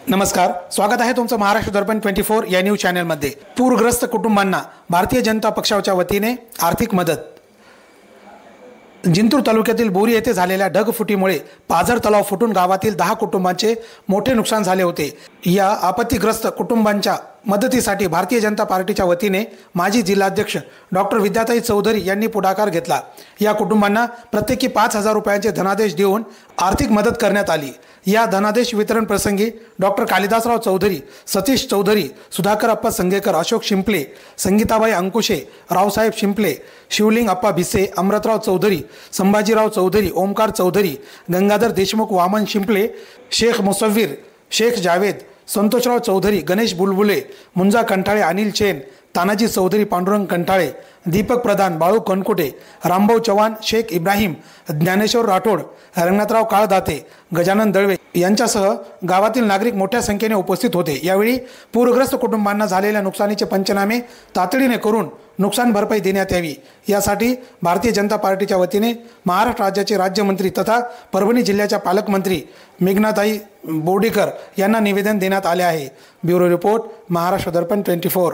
नमस्कार, स्वागत आहे तुमचं महाराष्ट्र दर्पण 24 या न्यूज चॅनलमध्ये। पूरग्रस्त कुटुंबांना भारतीय जनता पक्षाच्या वतीने आर्थिक मदत। जिंतूर तालुक्यातील बोरी येथे झालेल्या ढगफुटीमुळे पाझर तलाव फुटून गावातील 10 कुटुंबांचे मोठे नुकसान झाले होते। या आपत्तीग्रस्त कुटुंबांच्या मदतीसाठी भारतीय जनता पार्टीच्या वतीने माजी जिल्हाध्यक्ष डॉक्टर विद्याताई चौधरी यांनी पुढाकार घेतला। या कुटुंबांना प्रत्येकी 5,000 रुपयांचे धनादेश देऊन आर्थिक मदत करण्यात आली। या धनादेश वितरण प्रसंगी डॉक्टर कालिदासराव चौधरी, सतीश चौधरी, सुधाकर अप्पा संगेकर, अशोक शिंपले, संगीताबाई अंकुशे, रावसाहेब शिंपले, शिवलिंग अप्पा भिसे, अमृतराव चौधरी, संभाजीराव चौधरी, ओमकार चौधरी, गंगाधर देशमुख, वामन शिंपले, शेख मुसव्वीर, शेख जावेद, संतोषराव चौधरी, गणेश बुलबुले, मुंजा कंठाळे, अनिल चेन, तानाजी चौधरी, पांडुरंग कंठाळे, दीपक प्रधान, बाळू कनकुटे, रामभाऊ चव्हाण, शेख इब्राहिम, ज्ञानेश्वर राठोड, रंगनाथराव काळदाते, गजानन दळवे यांच्यासह गावातील नागरिक मोठ्या संख्येने उपस्थित होते। यावेळी पूरग्रस्त कुटुंबांना झालेल्या नुकसानीचे पंचनामे तातडीने करून नुकसान भरपाई देण्यात यावी यासाठी भारतीय जनता पार्टीच्या वतीने महाराष्ट्र राज्याचे राज्यमंत्री तथा परभणी जिल्ह्याच्या पालकमंत्री मेघनाताई बोर्डीकर यांना निवेदन देण्यात आले आहे। ब्युरो रिपोर्ट, महाराष्ट्र दर्पण 24।